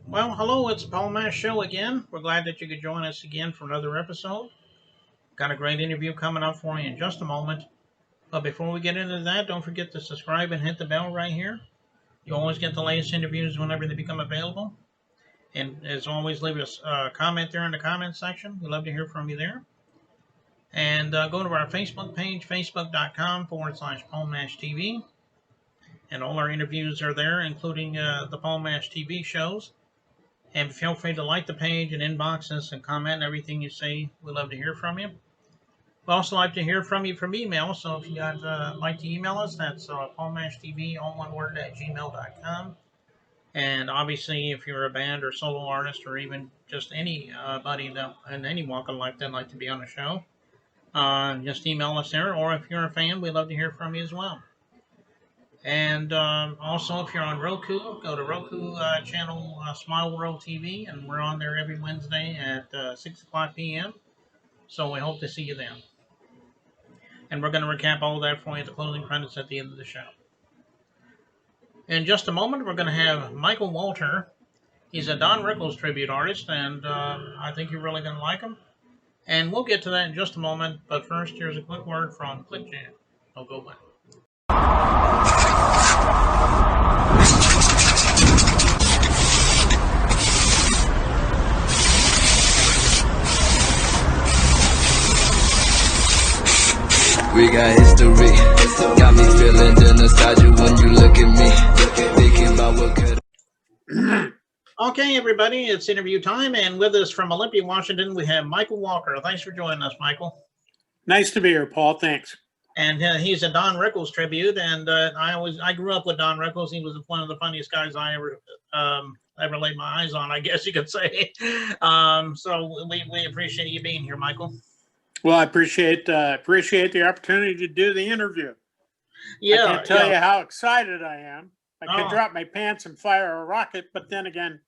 Well, hello, it's the Paul Mash Show again. We're glad that you could join us again for another episode. Got a great interview coming up for you in just a moment. But before we get into that, don't forget to subscribe and hit the bell right here. You always get the latest interviews whenever they become available. And as always, leave us a comment there in the comment section. We'd love to hear from you there. And go to our Facebook page, facebook.com/Paul Mash TV. And all our interviews are there, including the Paul Mash TV shows. And feel free to like the page and inbox us and comment everything you say. We'd love to hear from you. We'd also like to hear from you from email. So if you guys like to email us, that's paulmashtv, all one word, at gmail.com. And obviously, if you're a band or solo artist or even just anybody that in any walk of life that'd like to be on the show, just email us there. Or if you're a fan, we'd love to hear from you as well. And also, if you're on Roku, go to Roku channel Smile World TV, and we're on there every Wednesday at 6 o'clock p.m. So we hope to see you then. And we're going to recap all of that for you at the closing credits at the end of the show. In just a moment, we're going to have Michael Walter. He's a Don Rickles tribute artist, and I think you're really going to like him. And we'll get to that in just a moment. But first, here's a quick word from Click Jam. I'll go back. We got history, got me feeling the nostalgia when you look at me, thinking about what could. Okay, everybody, it's interview time, and with us from Olympia, Washington, we have Michael Walker. Thanks for joining us, Michael. Nice to be here, Paul. Thanks. And he's a Don Rickles tribute, and I grew up with Don Rickles. He was one of the funniest guys I ever laid my eyes on, I guess you could say. So we appreciate you being here, Michael. Well, I appreciate the opportunity to do the interview. Yeah, I can't tell you how excited I am. I could drop my pants and fire a rocket, but then again,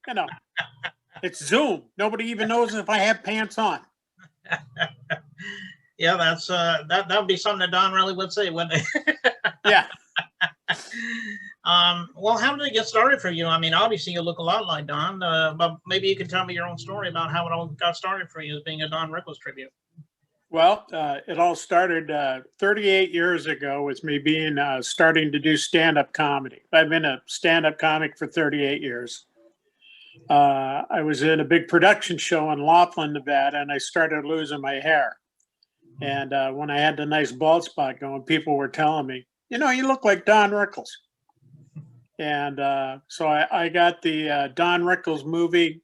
it's Zoom. Nobody even knows if I have pants on. Yeah, that's that would be something that Don really would say, wouldn't it? Yeah. Well, how did it get started for you? I mean, obviously you look a lot like Don, but maybe you can tell me your own story about how it all got started for you as being a Don Rickles tribute. Well, it all started 38 years ago with me being starting to do stand-up comedy. I've been a stand-up comic for 38 years. I was in a big production show in Laughlin, Nevada, and I started losing my hair. And when I had the nice bald spot going, people were telling me, you look like Don Rickles. And so I got the Don Rickles movie,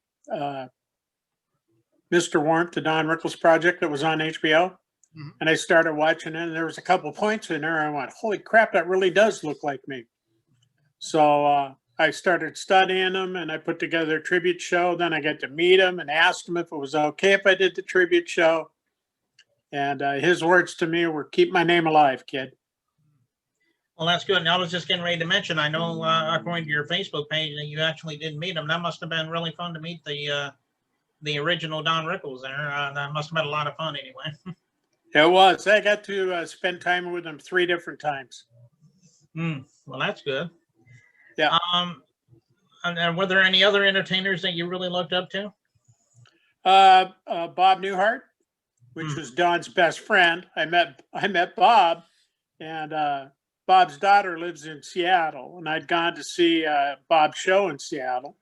Mr. Warmth, the Don Rickles project that was on HBO. Mm-hmm. And I started watching it, and there was a couple points in there. And I went, holy crap, that really does look like me. So I started studying him, and I put together a tribute show. Then I got to meet him and ask him if it was okay if I did the tribute show. And his words to me were, keep my name alive, kid. Well, that's good. And I was just getting ready to mention, I know according to your Facebook page that you actually did meet him. That must have been really fun to meet the original Don Rickles there. That must have been a lot of fun anyway. It was. I got to spend time with him 3 different times. Well, that's good. Yeah. And were there any other entertainers that you really looked up to? Bob Newhart, which was Don's best friend. I met Bob, and Bob's daughter lives in Seattle, and I'd gone to see Bob's show in Seattle.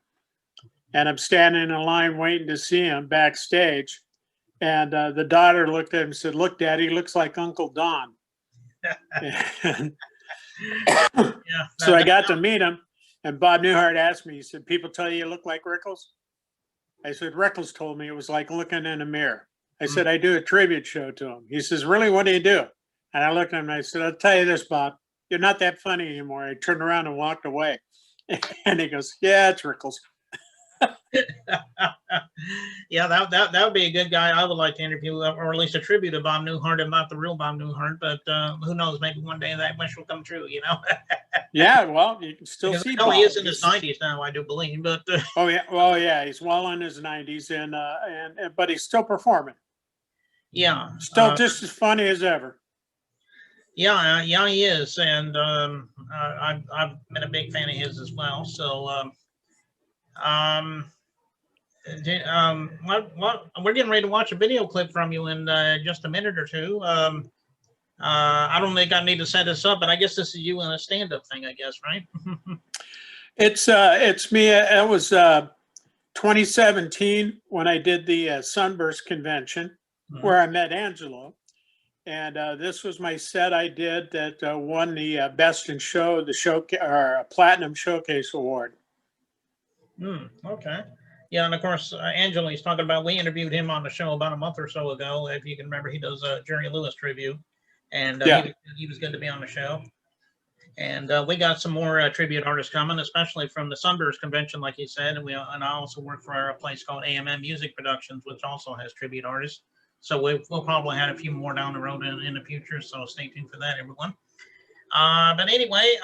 And I'm standing in line waiting to see him backstage. And the daughter looked at him and said, look, Daddy, he looks like Uncle Don. So I got to meet him. And Bob Newhart asked me, he said, people tell you look like Rickles? I said, Rickles told me it was like looking in a mirror. I said, I do a tribute show to him. He says, really, what do you do? And I looked at him and I said, I'll tell you this, Bob, you're not that funny anymore. I turned around and walked away. And he goes, yeah, it's Rickles. Yeah, that would be a good guy I would like to interview, or at least a tribute to Bob Newhart, and not the real Bob Newhart. But who knows? Maybe one day that wish will come true. Yeah, well, you can still see. He is in his 90s now, I do believe. But oh yeah, well yeah, he's well in his 90s, and but he's still performing. Yeah, still just as funny as ever. Yeah, he is, and I've been a big fan of his as well. So, We're getting ready to watch a video clip from you in just a minute or two. I don't think I need to set this up, but I guess this is you in a stand-up thing, I guess, right? It's me. It was 2017 when I did the Sunburst Convention where I met Angelo. And this was my set I did that won the Best in Show, or Platinum Showcase Award. Okay. Yeah, and of course, Angelo, he's talking about, we interviewed him on the show about a month or so ago. If you can remember, he does a Jerry Lewis tribute. And he was good to be on the show. And we got some more tribute artists coming, especially from the Sunburst Convention, like you said. And I also work for a place called AMM Music Productions, which also has tribute artists. So we'll probably have a few more down the road in the future. So stay tuned for that, everyone. But anyway,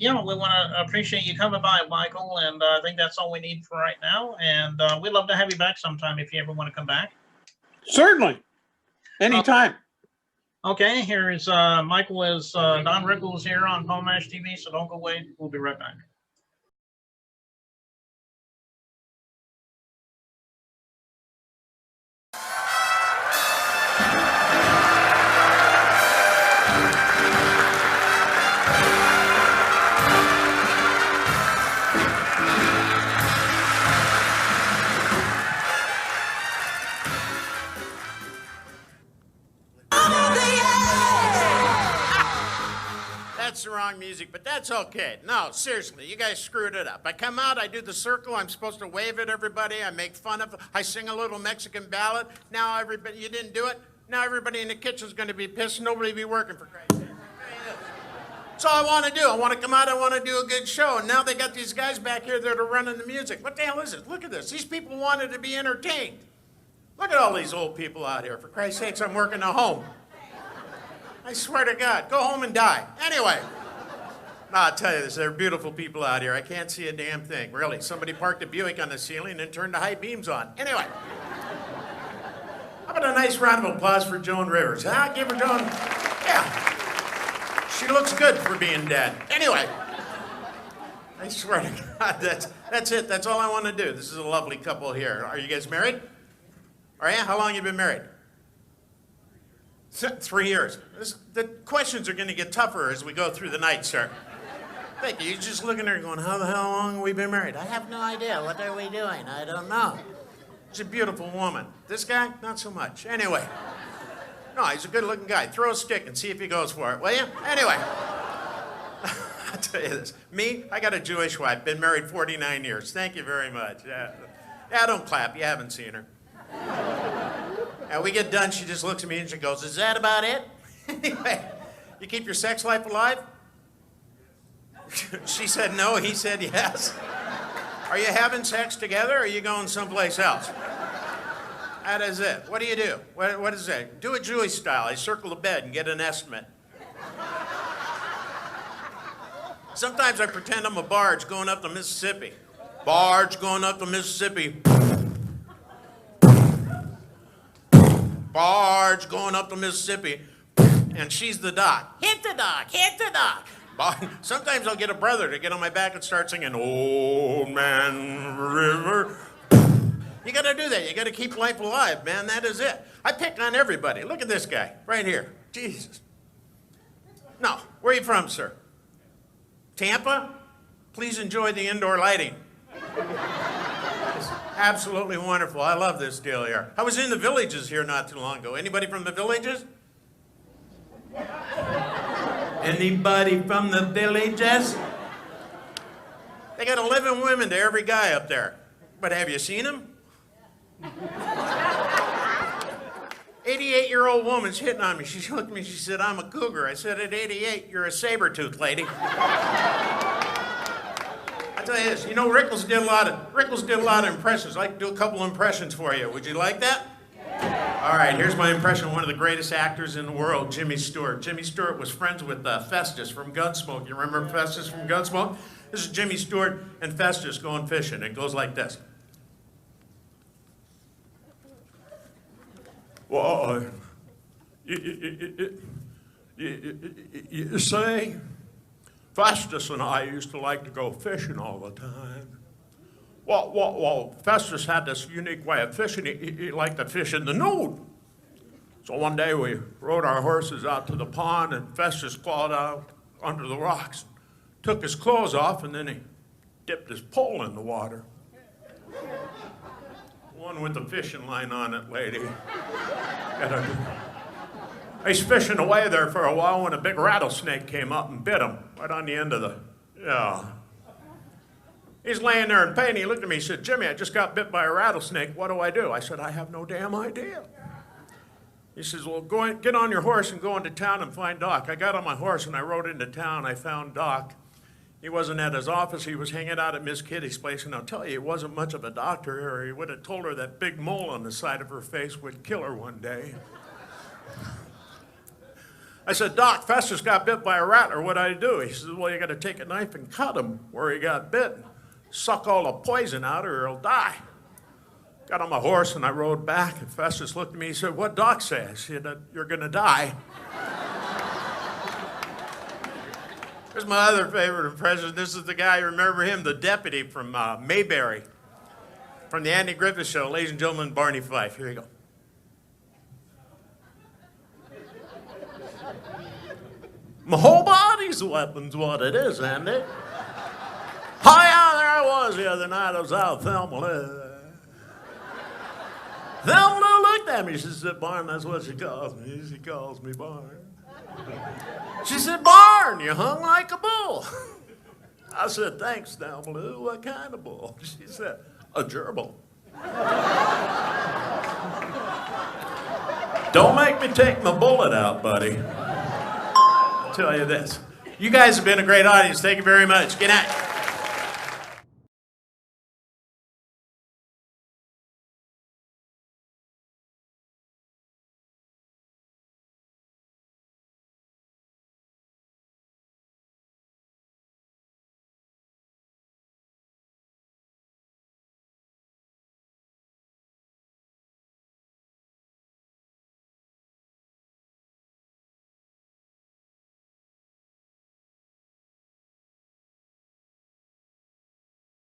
we want to appreciate you coming by, Michael. And I think that's all we need for right now. And we'd love to have you back sometime if you ever want to come back. Certainly. Anytime. Okay, here is Michael is Don Rickles here on Pomash TV. So don't go away. We'll be right back. That's the wrong music, but that's okay. No, seriously, you guys screwed it up. I come out, I do the circle, I'm supposed to wave at everybody, I make fun of, I sing a little Mexican ballad. Now everybody, you didn't do it. Now everybody in the kitchen's gonna be pissed, nobody will be working for Christ's sake. That's all I want to do. I want to come out, I want to do a good show. And now they got these guys back here that are running the music. What the hell is it? Look at this. These people wanted to be entertained. Look at all these old people out here. For Christ's sakes, I'm working at home. I swear to God, go home and die. Anyway, no, I'll tell you this, they're beautiful people out here. I can't see a damn thing, really. Somebody parked a Buick on the ceiling and turned the high beams on. Anyway, how about a nice round of applause for Joan Rivers, huh? Give her Joan, yeah. She looks good for being dead. Anyway, I swear to God, that's it. That's all I want to do. This is a lovely couple here. Are you guys married? Are you? How long have you been married? 3 years. The questions are going to get tougher as we go through the night, sir. Thank you. You're just looking there going, how the hell long have we been married? I have no idea. What are we doing? I don't know. She's a beautiful woman. This guy, not so much. Anyway. No, he's a good-looking guy. Throw a stick and see if he goes for it, will you? Anyway. I'll tell you this. Me, I got a Jewish wife. Been married 49 years. Thank you very much. Yeah, don't clap. You haven't seen her. And we get done, she just looks at me and she goes, is that about it? Anyway, you keep your sex life alive? She said no, he said yes. Are you having sex together or are you going someplace else? That is it. What do you do? What is that? Do it Jewish style. I circle the bed and get an estimate. Sometimes I pretend I'm a barge going up the Mississippi. Barge going up the Mississippi. Barge going up the Mississippi, and she's the dock. Hit the dock, hit the dock. Sometimes I'll get a brother to get on my back and start singing, Old Man River. You gotta do that. You gotta keep life alive, man. That is it. I pick on everybody. Look at this guy right here. Jesus. No, where are you from, sir? Tampa? Please enjoy the indoor lighting. Absolutely wonderful. I love this deal here. I was in the Villages here not too long ago. Anybody from the Villages? Anybody from the Villages? They got 11 women to every guy up there. But have you seen them? 88-year-old woman's hitting on me. She looked at me, she said, I'm a cougar. I said, at 88, you're a saber-tooth lady. I tell you this, you know, Rickles did a lot of impressions. I'd like to do a couple impressions for you. Would you like that? All right, here's my impression of one of the greatest actors in the world, Jimmy Stewart. Jimmy Stewart was friends with Festus from Gunsmoke. You remember Festus from Gunsmoke? This is Jimmy Stewart and Festus going fishing. It goes like this. Well, you say, Festus and I used to like to go fishing all the time. Well, Festus had this unique way of fishing. He liked to fish in the nude. So one day we rode our horses out to the pond, and Festus clawed out under the rocks, took his clothes off, and then he dipped his pole in the water. One with the fishing line on it, lady. He's fishing away there for a while when a big rattlesnake came up and bit him right on the end of the, yeah. He's laying there in pain. He looked at me, he said, Jimmy, I just got bit by a rattlesnake. What do I do? I said, I have no damn idea. He says, well, get on your horse and go into town and find Doc. I got on my horse and I rode into town. I found Doc. He wasn't at his office. He was hanging out at Miss Kitty's place. And I'll tell you, he wasn't much of a doctor, or he would have told her that big mole on the side of her face would kill her one day. I said, Doc, Festus got bit by a rattler. What'd I do? He says, well, you got to take a knife and cut him where he got bit. Suck all the poison out or he'll die. Got on my horse and I rode back, and Festus looked at me, he said, what Doc say? I said, you're gonna die. Here's my other favorite impression. This is the guy, remember him, the deputy from Mayberry, from the Andy Griffith Show. Ladies and gentlemen, Barney Fife. Here you go. My whole body's a weapon's what it is, Andy. Oh yeah, there I was the other night. I was out with Thelma. Thelma looked at me. She said, Barn, that's what she calls me. She calls me Barn. She said, Barn, you hung like a bull. I said, thanks, Thelma. What kind of bull? She said, a gerbil. Don't make me take my bullet out, buddy. I'll tell you this. You guys have been a great audience. Thank you very much. Good night.